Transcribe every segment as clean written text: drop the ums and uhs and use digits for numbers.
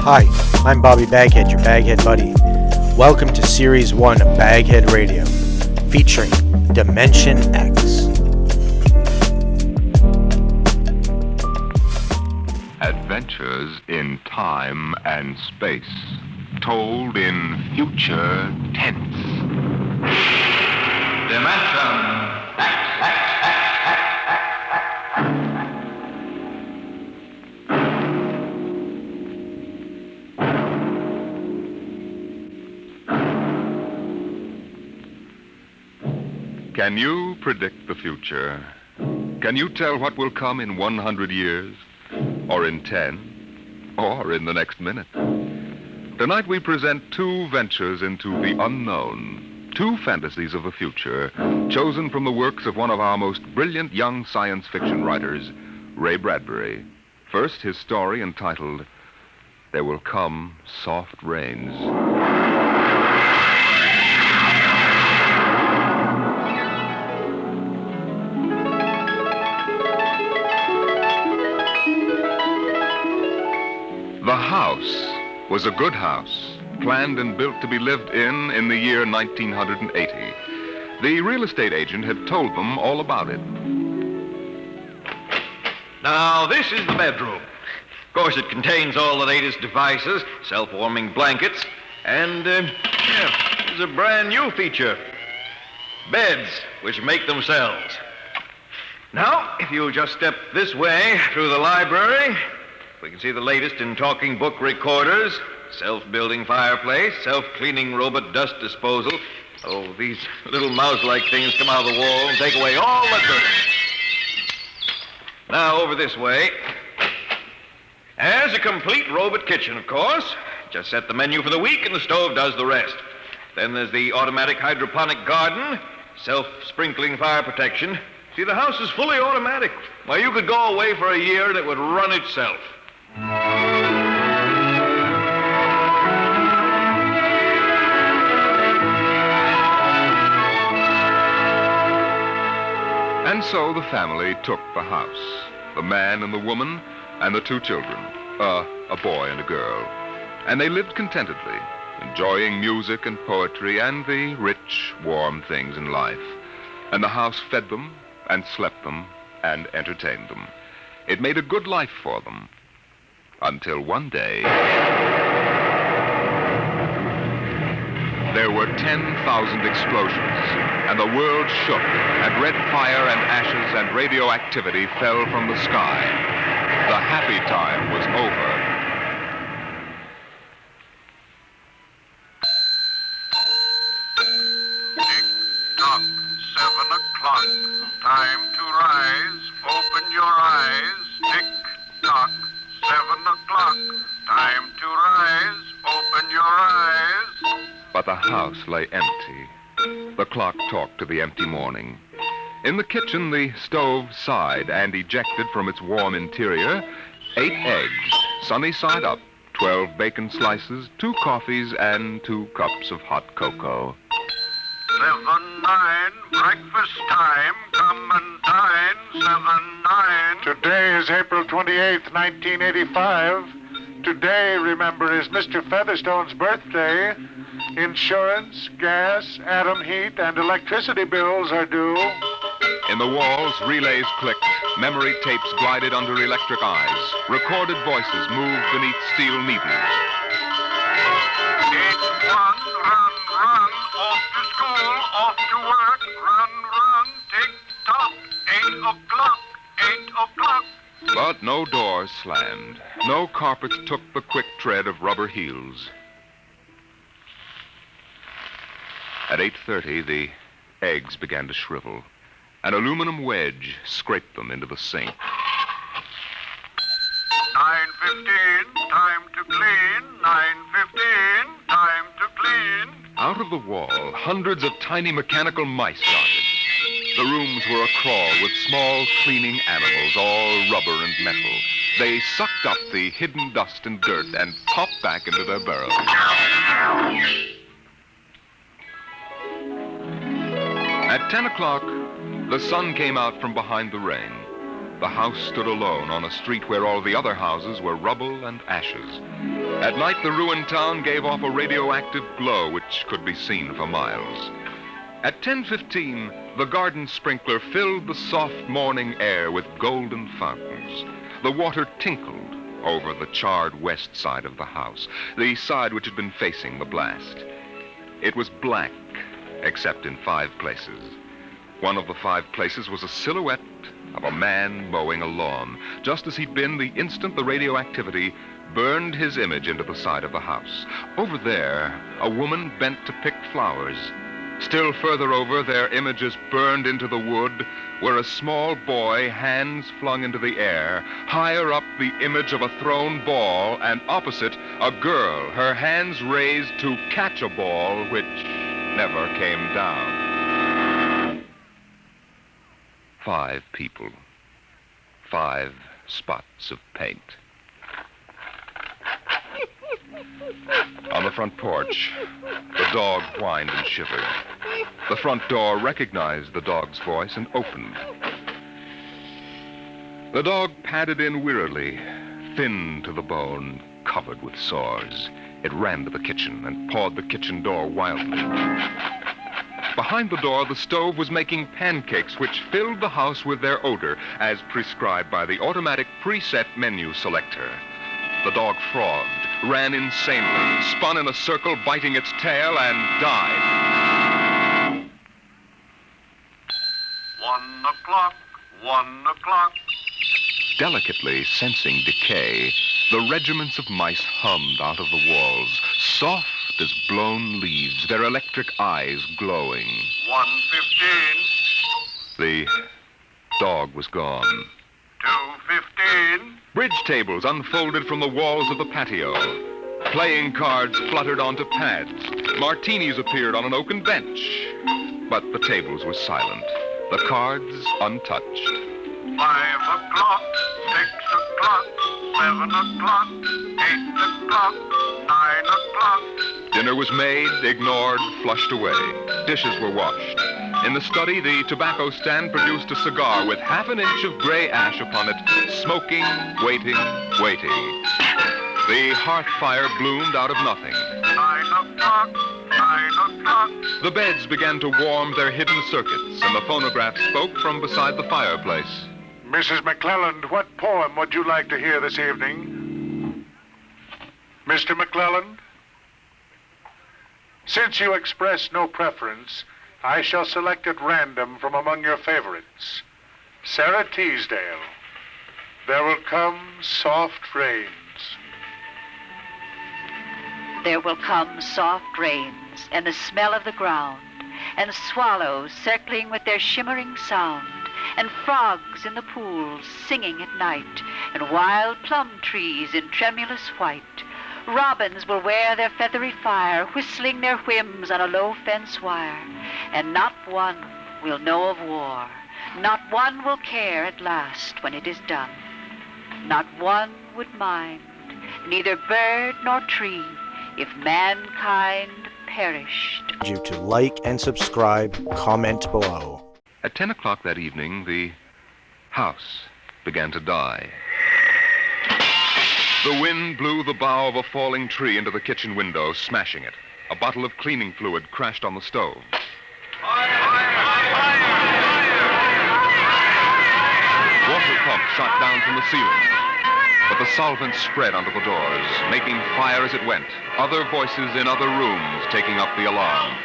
Hi, I'm Bobby BagHead, your BagHead buddy. Welcome to Series 1 of BagHead Radio, featuring Dimension X. Adventures in time and space, told in future tense. Dimension X. Can you predict the future? Can you tell what will come in 100 years? Or in 10? Or in the next minute? Tonight we present two ventures into the unknown. Two fantasies of the future, chosen from the works of one of our most brilliant young science fiction writers, Ray Bradbury. First, his story entitled, There Will Come Soft Rains. The house was a good house, planned and built to be lived in the year 1980. The real estate agent had told them all about it. Now, this is the bedroom. Of course, it contains all the latest devices, self-warming blankets, and, there's a brand new feature. Beds, which make themselves. Now, if you'll just step this way through the library, we can see the latest in talking book recorders, self-building fireplace, self-cleaning robot dust disposal. Oh, these little mouse-like things come out of the wall and take away all the dirt. Now, over this way. As a complete robot kitchen, of course. Just set the menu for the week and the stove does the rest. Then there's the automatic hydroponic garden, self-sprinkling fire protection. See, the house is fully automatic. Why, you could go away for a year and it would run itself. And so the family took the house, the man and the woman and the two children, a boy and a girl. And they lived contentedly, enjoying music and poetry and the rich, warm things in life. And the house fed them and slept them and entertained them. It made a good life for them. Until one day, there were 10,000 explosions, and the world shook, and red fire and ashes and radioactivity fell from the sky. The happy time was over. Tick-tock, 7 o'clock. Time to rise. Open your eyes. Tick-tock, 7 o'clock. Time to rise. Open your eyes. But the house lay empty. The clock talked to the empty morning. In the kitchen, the stove sighed and ejected from its warm interior 8 eggs, sunny side up, 12 bacon slices, 2 coffees, and 2 cups of hot cocoa. 7-9, breakfast time. Come and dine. 7-9. Today is April 28th, 1985. Today, remember, is Mr. Featherstone's birthday. Insurance, gas, atom heat, and electricity bills are due. In the walls, relays clicked, memory tapes glided under electric eyes, recorded voices moved beneath steel needles. 8-1, run, off to school, off to work, run, tick-tock, 8 o'clock, 8 o'clock. But no doors slammed. No carpets took the quick tread of rubber heels. At 8:30, the eggs began to shrivel. An aluminum wedge scraped them into the sink. 9:15, time to clean. 9:15, time to clean. Out of the wall, hundreds of tiny mechanical mice darted. The rooms were acrawl with small cleaning animals, all rubber and metal. They sucked up the hidden dust and dirt and popped back into their burrows. At 10 o'clock, the sun came out from behind the rain. The house stood alone on a street where all the other houses were rubble and ashes. At night, the ruined town gave off a radioactive glow which could be seen for miles. At 10:15, the garden sprinkler filled the soft morning air with golden fountains. The water tinkled over the charred west side of the house, the side which had been facing the blast. It was black, except in 5 places. One of the 5 places was a silhouette of a man mowing a lawn, just as he'd been the instant the radioactivity burned his image into the side of the house. Over there, a woman bent to pick flowers. Still further over, their images burned into the wood, where a small boy, hands flung into the air, higher up the image of a thrown ball, and opposite, a girl, her hands raised to catch a ball which never came down. 5 people. 5 spots of paint. On the front porch, the dog whined and shivered. The front door recognized the dog's voice and opened. The dog padded in wearily, thin to the bone, covered with sores. It ran to the kitchen and pawed the kitchen door wildly. Behind the door, the stove was making pancakes which filled the house with their odor, as prescribed by the automatic preset menu selector. The dog frothed, ran insanely, spun in a circle, biting its tail, and died. 1 o'clock, 1 o'clock. Delicately sensing decay, the regiments of mice hummed out of the walls, soft as blown leaves, their electric eyes glowing. 1:15. The dog was gone. 2:15. Bridge tables unfolded from the walls of the patio. Playing cards fluttered onto pads. Martinis appeared on an oaken bench. But the tables were silent, the cards untouched. 5 o'clock, 6 o'clock, 7 o'clock, 8 o'clock, 9 o'clock. Dinner was made, ignored, flushed away. Dishes were washed. In the study, the tobacco stand produced a cigar with half an inch of gray ash upon it, smoking, waiting, waiting. The hearth fire bloomed out of nothing. 9 o'clock, 9 o'clock. The beds began to warm their hidden circuits, and the phonograph spoke from beside the fireplace. Mrs. McClelland, what poem would you like to hear this evening? Mr. McClelland? Since you express no preference, I shall select at random from among your favorites. Sarah Teasdale, There Will Come Soft Rains. There will come soft rains, and the smell of the ground, and swallows circling with their shimmering sound, and frogs in the pools singing at night, and wild plum trees in tremulous white. Robins will wear their feathery fire, whistling their whims on a low fence wire, and not one will know of war. Not one will care at last when it is done. Not one would mind, neither bird nor tree, if mankind perished. You to like and subscribe, comment below. At 10 o'clock that evening, the house began to die. The wind blew the bough of a falling tree into the kitchen window, smashing it. A bottle of cleaning fluid crashed on the stove. Water pump shot down from the ceiling. But the solvent spread onto the doors, making fire as it went. Other voices in other rooms taking up the alarm.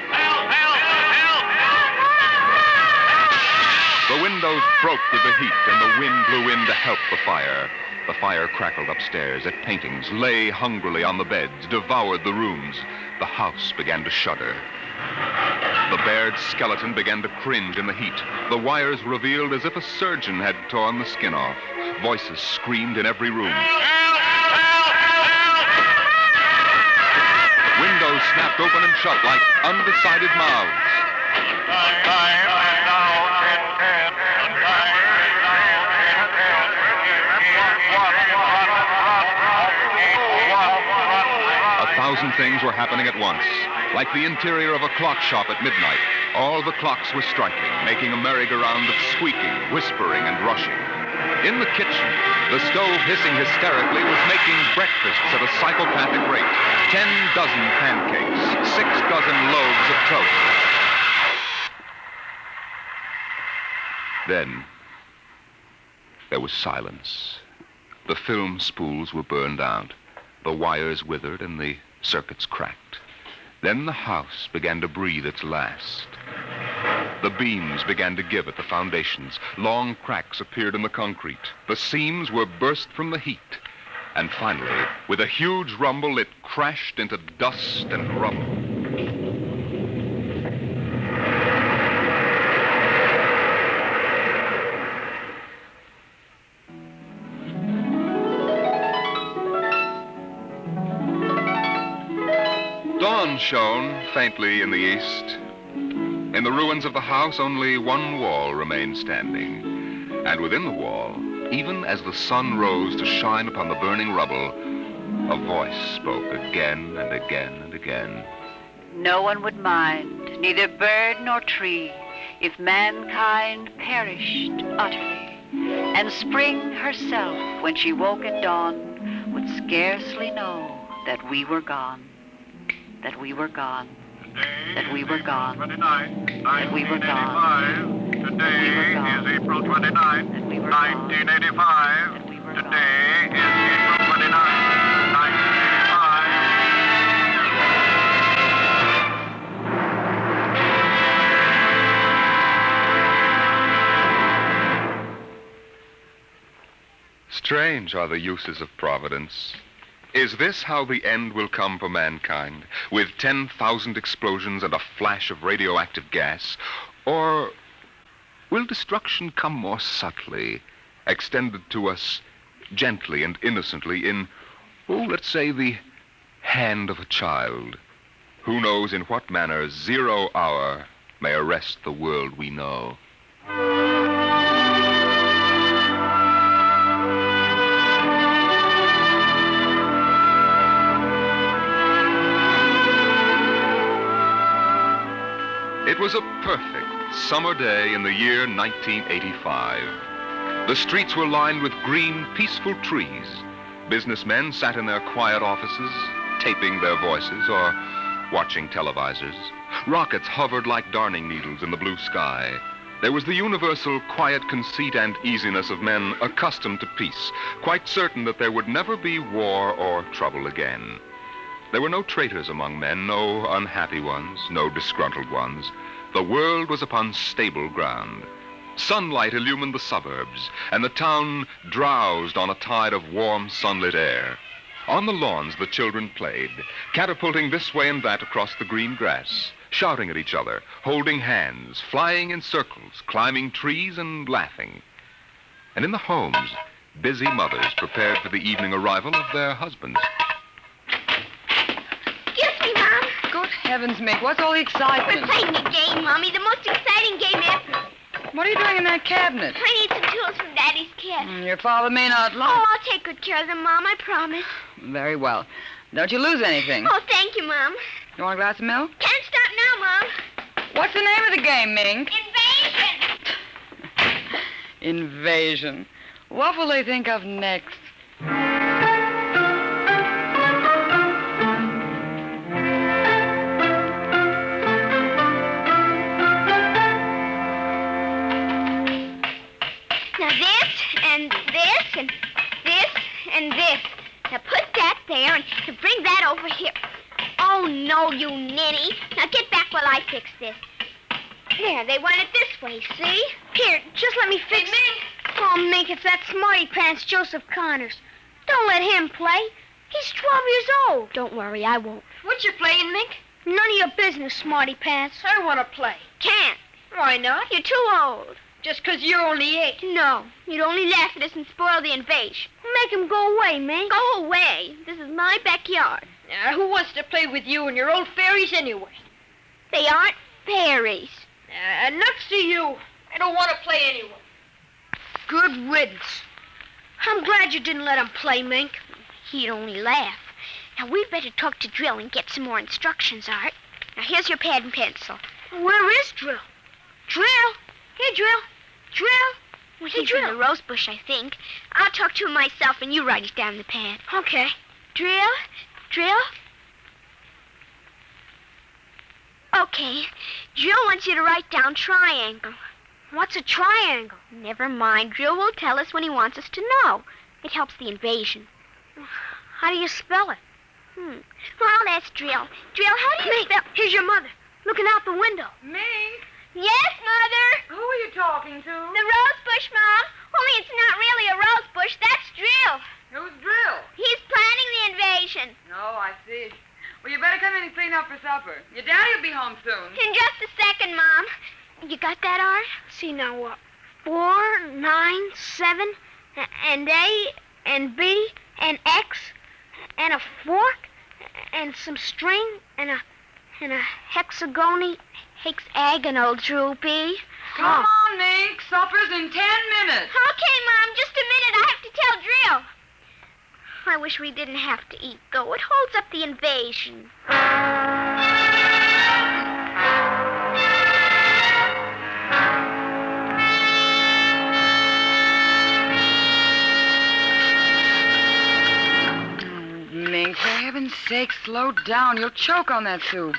The windows broke with the heat, and the wind blew in to help the fire. The fire crackled upstairs at paintings, lay hungrily on the beds, devoured the rooms. The house began to shudder. The bared skeleton began to cringe in the heat. The wires revealed as if a surgeon had torn the skin off. Voices screamed in every room. Windows snapped open and shut like undecided mouths. Time is now 10:10. A thousand things were happening at once. Like the interior of a clock shop at midnight, all the clocks were striking, making a merry-go-round of squeaking, whispering, and rushing. In the kitchen, the stove hissing hysterically was making breakfasts at a psychopathic rate. 10 dozen pancakes, 6 dozen loaves of toast. Then, there was silence. The film spools were burned out. The wires withered and the circuits cracked. Then the house began to breathe its last. The beams began to give at the foundations. Long cracks appeared in the concrete. The seams were burst from the heat. And finally, with a huge rumble, it crashed into dust and rubble. Dawn shone faintly in the east. In the ruins of the house, only one wall remained standing. And within the wall, even as the sun rose to shine upon the burning rubble, a voice spoke again and again and again. No one would mind, neither bird nor tree, if mankind perished utterly. And spring herself, when she woke at dawn, would scarcely know that we were gone. That we were gone. That we were gone. That we were gone. Today is April 29th, 1985. Today is April 29th, 1985. Strange are the uses of Providence. Is this how the end will come for mankind, with 10,000 explosions and a flash of radioactive gas? Or will destruction come more subtly, extended to us gently and innocently in, let's say, the hand of a child? Who knows in what manner 0 hour may arrest the world we know? It was a perfect summer day in the year 1985. The streets were lined with green, peaceful trees. Businessmen sat in their quiet offices, taping their voices or watching televisors. Rockets hovered like darning needles in the blue sky. There was the universal quiet conceit and easiness of men accustomed to peace, quite certain that there would never be war or trouble again. There were no traitors among men, no unhappy ones, no disgruntled ones. The world was upon stable ground. Sunlight illumined the suburbs, and the town drowsed on a tide of warm, sunlit air. On the lawns, the children played, catapulting this way and that across the green grass, shouting at each other, holding hands, flying in circles, climbing trees and laughing. And in the homes, busy mothers prepared for the evening arrival of their husbands. Good heavens, Mick, what's all the excitement? We're playing a game, Mommy, the most exciting game ever. What are you doing in that cabinet? I need some tools from Daddy's kit. Your father may not like... Oh, I'll take good care of them, Mom, I promise. Very well. Don't you lose anything. Oh, thank you, Mom. You want a glass of milk? Can't stop now, Mom. What's the name of the game, Mink? Invasion! Invasion. What will they think of next? Now this, and this, and this, and this. Now put that there and bring that over here. Oh, no, you ninny. Now get back while I fix this. There, they want it this way, see? Here, just let me fix it. Oh, Mink, it's that smarty pants Joseph Connors. Don't let him play. He's 12 years old. Don't worry, I won't. What you playing, Mink? None of your business, smarty pants. I want to play. Can't. Why not? You're too old. Just 'cause you're only 8. No, you'd only laugh at us and spoil the invasion. Make him go away, Mink. Go away. This is my backyard. Who wants to play with you and your old fairies anyway? They aren't fairies. Nuts to you. I don't want to play anyway. Good riddance. I'm glad you didn't let him play, Mink. He'd only laugh. Now, we'd better talk to Drill and get some more instructions, Art. Now, here's your pad and pencil. Where is Drill? Drill? Here, Drill. Drill? Well, he's in the rose bush, I think. I'll talk to him myself, and you write it down in the pad. Okay. Drill? Drill? Okay. Drill wants you to write down triangle. What's a triangle? Never mind. Drill will tell us when he wants us to know. It helps the invasion. How do you spell it? Well, I'll ask Drill. Drill, how do you spell... Here's your mother, looking out the window. Mink? Yes, Mother? Who are you talking to? The rose bush, Mom. Only it's not really a rose bush. That's Drill. Who's Drill? He's planning the invasion. Oh, I see. Well, you better come in and clean up for supper. Your daddy will be home soon. In just a second, Mom. You got that, Art? See now what? 4, 9, 7, and A, and B, and X, and a fork, and some string, and a hexagonal droopy. Come on, Mink. Supper's in 10 minutes. Okay, Mom, just a minute. I have to tell Drill. I wish we didn't have to eat, though. It holds up the invasion. Mink, for heaven's sake, slow down. You'll choke on that soup.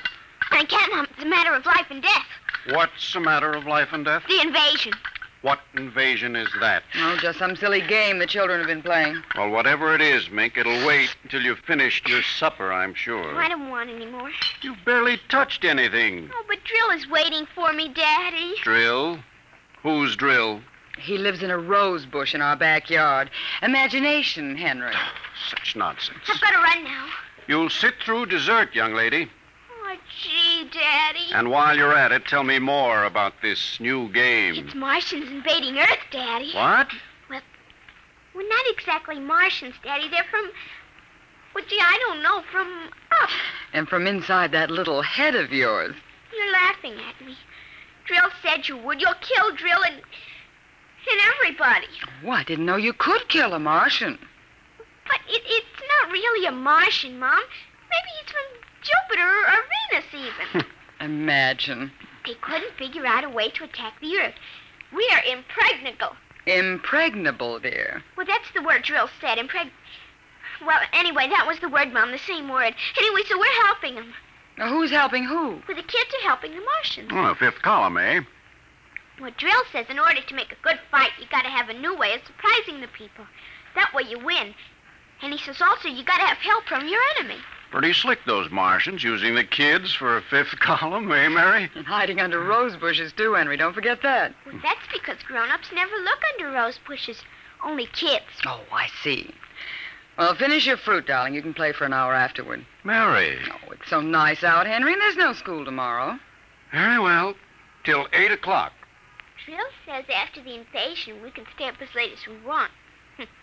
I can't, Mom. It's a matter of life and death. What's a matter of life and death? The invasion. What invasion is that? Oh, just some silly game the children have been playing. Well, whatever it is, Mink, it'll wait until you've finished your supper, I'm sure. I don't want any more. You barely touched anything. Oh, but Drill is waiting for me, Daddy. Drill? Who's Drill? He lives in a rose bush in our backyard. Imagination, Henry. Such nonsense. I've got to run now. You'll sit through dessert, young lady. Oh, gee, Daddy. And while you're at it, tell me more about this new game. It's Martians invading Earth, Daddy. What? Well, not exactly Martians, Daddy. They're from... Well, gee, I don't know. From up. And from inside that little head of yours. You're laughing at me. Drill said you would. You'll kill Drill and everybody. Oh, I didn't know you could kill a Martian. But it's not really a Martian, Mom. Maybe he's from Jupiter or Venus, even. Imagine. They couldn't figure out a way to attack the Earth. We are impregnable. Impregnable, dear. Well, that's the word Drill said, Well, anyway, that was the word, Mom, the same word. Anyway, so we're helping them. Now, who's helping who? Well, the kids are helping the Martians. Oh, fifth column, eh? Well, Drill says in order to make a good fight, you got to have a new way of surprising the people. That way you win. And he says also you got to have help from your enemy. Pretty slick, those Martians, using the kids for a fifth column, eh, Mary? And hiding under rose bushes, too, Henry. Don't forget that. Well, that's because grown-ups never look under rose bushes. Only kids. Oh, I see. Well, finish your fruit, darling. You can play for an hour afterward. Mary. Oh, it's so nice out, Henry, and there's no school tomorrow. Very well. Till 8 o'clock. Drill says after the invasion we can stay up as late as we want.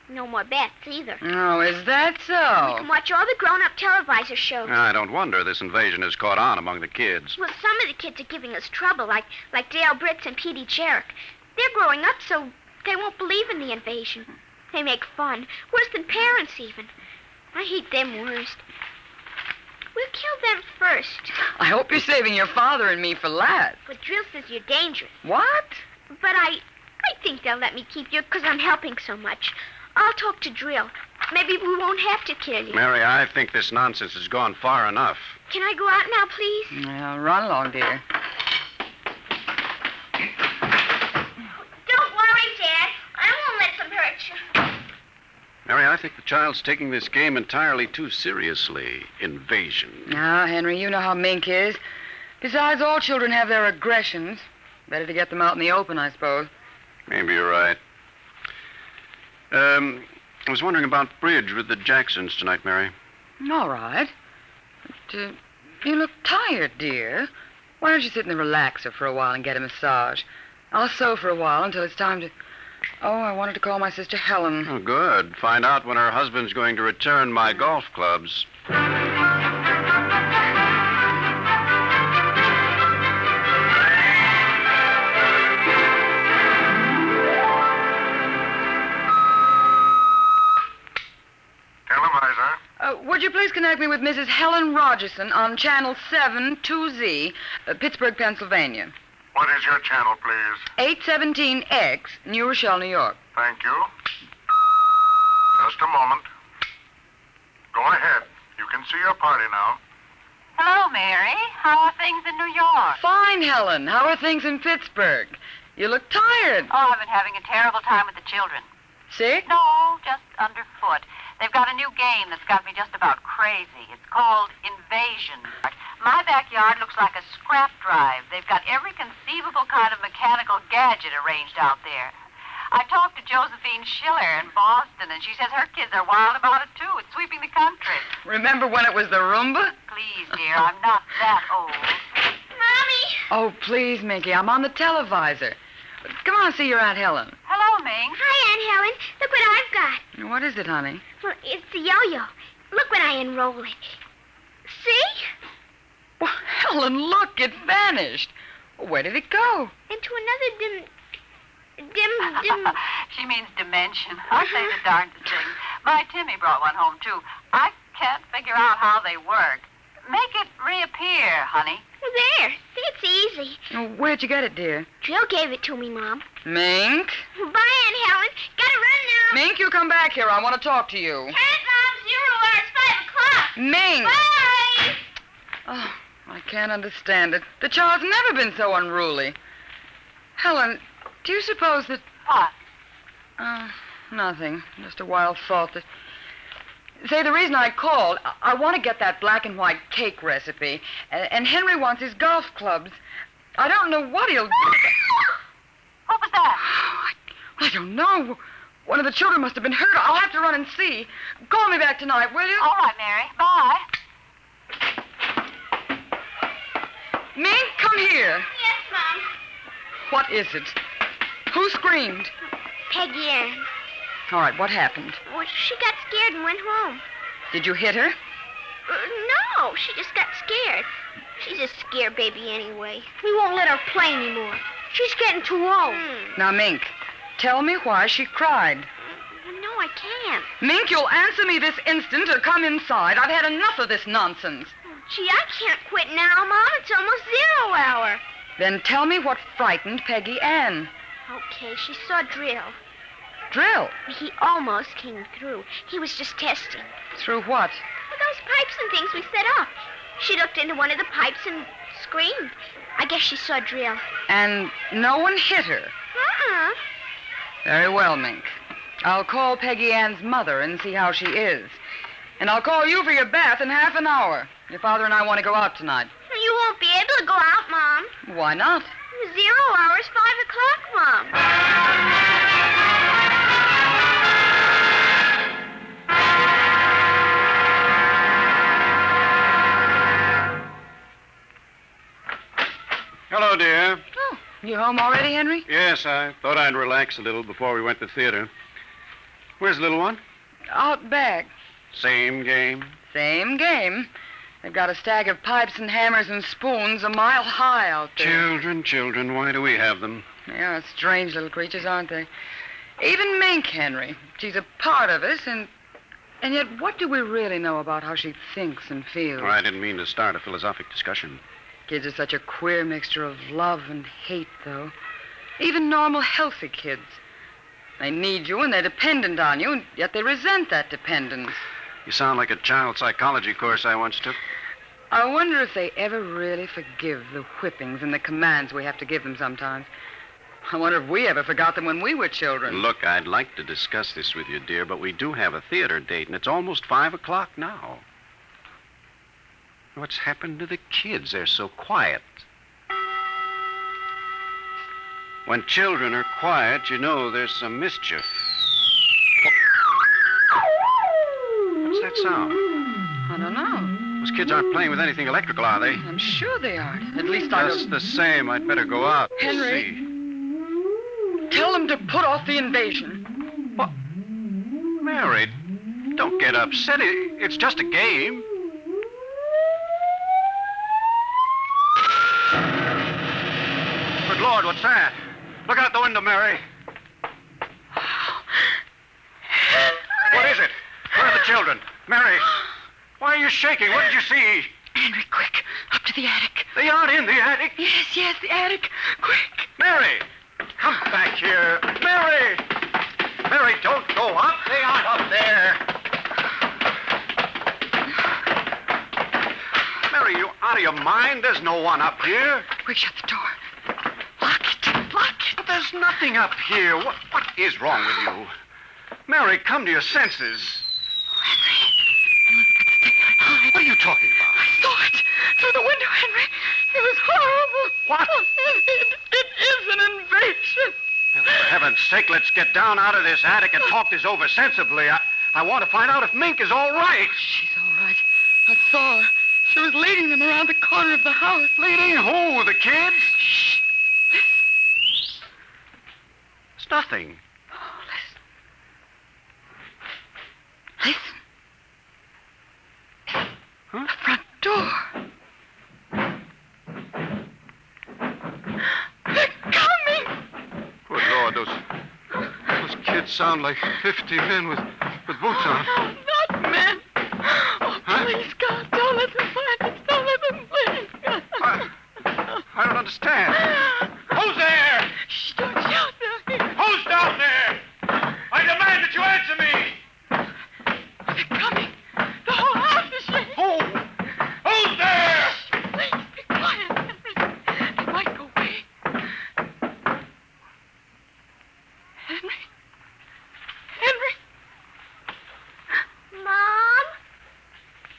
No more bets either. Oh, is that so? We can watch all the grown-up televisor shows. I don't wonder this invasion has caught on among the kids. Well, some of the kids are giving us trouble, like Dale Britz and Petey Jarrett. They're growing up so they won't believe in the invasion. They make fun, worse than parents even. I hate them worst. We'll kill them first. I hope you're saving your father and me for last. But Drill says you're dangerous. What? But I think they'll let me keep you because I'm helping so much. I'll talk to Drill. Maybe we won't have to kill you. Mary, I think this nonsense has gone far enough. Can I go out now, please? Well, run along, dear. Don't worry, Dad. I won't let them hurt you. Mary, I think the child's taking this game entirely too seriously. Invasion. Now, Henry, you know how Mink is. Besides, all children have their aggressions. Better to get them out in the open, I suppose. Maybe you're right. I was wondering about bridge with the Jacksons tonight, Mary. All right. But, you look tired, dear. Why don't you sit in the relaxer for a while and get a massage? I'll sew for a while until it's time to... Oh, I wanted to call my sister Helen. Oh, good. Find out when her husband's going to return my golf clubs. Televisor. Would you please connect me with Mrs. Helen Rogerson on Channel 7 2Z, Pittsburgh, Pennsylvania? What is your channel, please? 817X, New Rochelle, New York. Thank you. Just a moment. Go ahead. You can see your party now. Hello, Mary. How are things in New York? Fine, Helen. How are things in Pittsburgh? You look tired. Oh, I've been having a terrible time with the children. Sick? No, just underfoot. They've got a new game that's got me just about crazy. It's called Invasion. My backyard looks like a scrap drive. They've got every conceivable kind of mechanical gadget arranged out there. I talked to Josephine Schiller in Boston, and she says her kids are wild about it, too. It's sweeping the country. Remember when it was the Roomba? Please, dear, I'm not that old. Mommy! Oh, please, Minky, I'm on the televisor. Come on, see your Aunt Helen. Hello, Ming. Hi, Aunt Helen. Look what I've got. What is it, honey? Well, it's the yo-yo. Look when I unroll it. See? Well, Helen, look, it vanished. Where did it go? Into another dim... She means dimension. Aren't they the darndest things? My Timmy brought one home, too. I can't figure out how they work. Make it reappear, honey. There. See, it's easy. Oh, where'd you get it, dear? Jill gave it to me, Mom. Mink? Bye, Aunt Helen. Gotta run now. Mink, you come back here. I want to talk to you. Can't, Mom. 0 hours, 5 o'clock. Mink! Bye! Oh, I can't understand it. The child's never been so unruly. Helen, do you suppose that... What? Nothing. Just a wild thought that... Say, the reason I called, I want to get that black and white cake recipe, and Henry wants his golf clubs. I don't know what he'll do. What was that? I don't know. One of the children must have been hurt. I'll have to run and see. Call me back tonight, will you? All right, Mary. Bye. Mink, come here. Yes, Mom. What is it? Who screamed? Peggy Ann. All right, what happened? Well, she got scared and went home. Did you hit her? No, she just got scared. She's a scared baby anyway. We won't let her play anymore. She's getting too old. Now, Mink, tell me why she cried. No, I can't. Mink, you'll answer me this instant or come inside. I've had enough of this nonsense. Gee, I can't quit now, Mom. It's almost 0 hour. Then tell me what frightened Peggy Ann. Okay, she saw Drill. Drill? He almost came through. He was just testing. Through what? Well, those pipes and things we set up. She looked into one of the pipes and screamed. I guess she saw Drill. And no one hit her? Very well, Mink. I'll call Peggy Ann's mother and see how she is. And I'll call you for your bath in half an hour. Your father and I want to go out tonight. You won't be able to go out, Mom. Why not? 0 hours, 5 o'clock, Mom. Hello, dear. Oh, you home already, Henry? Yes, I thought I'd relax a little before we went to theater. Where's the little one? Out back. Same game? Same game. They've got a stack of pipes and hammers and spoons a mile high out there. Children, why do we have them? Yeah, strange little creatures, aren't they? Even Mink, Henry. She's a part of us, and yet what do we really know about how she thinks and feels? Oh, I didn't mean to start a philosophic discussion. Kids are such a queer mixture of love and hate, though. Even normal, healthy kids. They need you and they're dependent on you, and yet they resent that dependence. You sound like a child psychology course I once took. I wonder if they ever really forgive the whippings and the commands we have to give them sometimes. I wonder if we ever forgot them when we were children. Look, I'd like to discuss this with you, dear, but we do have a theater date, and it's almost 5 o'clock now. What's happened to the kids? They're so quiet. When children are quiet, you know there's some mischief. What's that sound? I don't know. Those kids aren't playing with anything electrical, are they? I'm sure they aren't. At least I Just the same, I'd better go out and Henry. see. Tell them to put off the invasion. What? Mary, don't get upset. It's just a game. Good Lord, what's that? Look out the window, Mary. What is it? Where are the children? Mary, why are you shaking? What did you see? Henry, quick. Up to the attic. They aren't in the attic. Yes, the attic. quick. Mary! Come back here. Mary! Mary, don't go up. They aren't up there. Mary, you out of your mind? There's no one up here. Quick, shut the door. Lock it. Lock it. But there's nothing up here. What is wrong with you? Mary, come to your senses. Henry, What are you talking about? I saw it through the window, Henry. It was horrible. What? It is an invasion. Well, for heaven's sake, let's get down out of this attic and talk this over sensibly. I want to find out if Mink is all right. She's all right. I saw her. She was leading them around the corner of the house. Leading who? The kids? Shh. It's nothing. Oh, listen. Huh? The front door. They're coming. Good Lord, those kids sound like 50 men with boots on. Oh, not men. Oh, please, God, don't let them find us. Don't let them, please, God. I don't understand. Who's there? Shh, don't shout down here. Who's down there? I demand that you answer me. They're coming. The whole house is shaking. Who? Who's there? Please, be quiet, Henry. They might go away. Henry? Henry? Mom?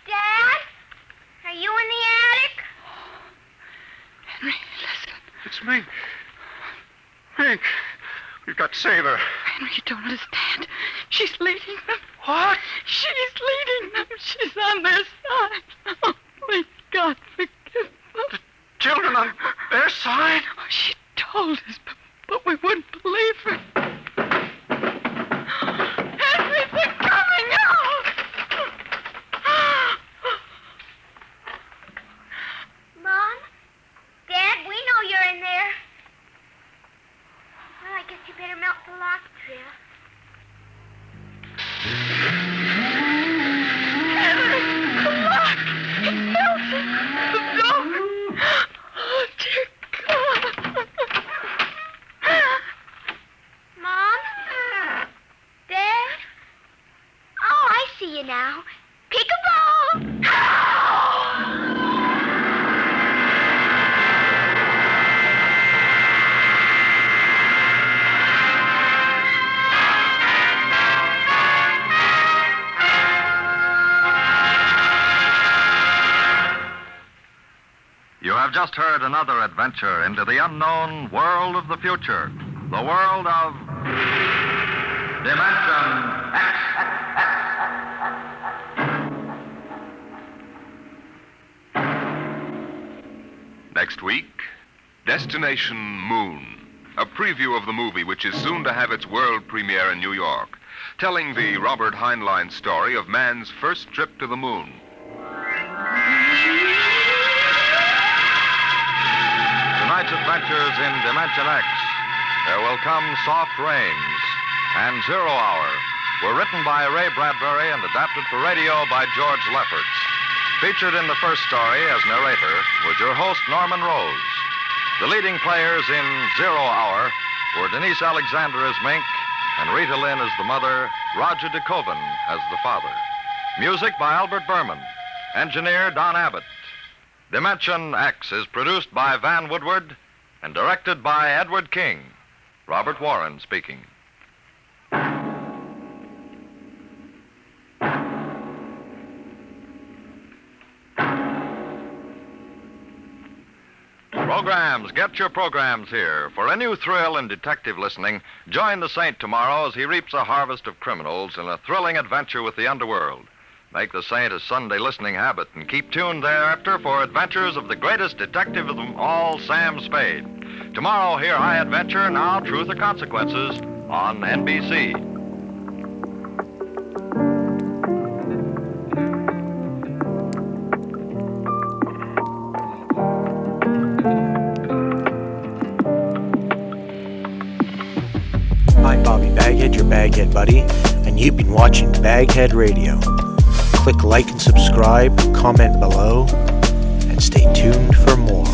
Dad? Are you in the attic? Henry, listen. It's Mink. Mink. We've got to save her. Henry, you don't understand. She's leading them. What? She's leading them. She's on their side. Oh, please, God, forgive them. Children on their side? Oh, she told us, but we wouldn't believe her. Henry, they're coming out! Mom? Dad, we know you're in there. Well, I guess you better melt the lock, Trill. Henry, the lock! It's melting! The door! Oh, dear God! Mom? Dad? Oh, I see you now. Peek-a-boo! You have just heard another adventure into the unknown world of the future. The world of Dimension X. Next week, Destination Moon, a preview of the movie which is soon to have its world premiere in New York, telling the Robert Heinlein story of man's first trip to the moon. Tonight's adventures in Dimension X, There Will Come Soft Rains, and 0 Hour were written by Ray Bradbury and adapted for radio by George Lefferts. Featured in the first story as narrator was your host, Norman Rose. The leading players in 0 Hour were Denise Alexander as Mink and Rita Lynn as the mother, Roger DeKoven as the father. Music by Albert Berman. Engineer Don Abbott. Dimension X is produced by Van Woodward and directed by Edward King. Robert Warren speaking. Programs. Get your programs here. For a new thrill in detective listening, join the Saint tomorrow as he reaps a harvest of criminals in a thrilling adventure with the underworld. Make the Saint a Sunday listening habit and keep tuned thereafter for adventures of the greatest detective of them all, Sam Spade. Tomorrow, hear High Adventure, Now Truth or Consequences on NBC. I'm Bobby BagHead, your BagHead buddy, and you've been watching BagHead Radio. Click like and subscribe, comment below, and stay tuned for more.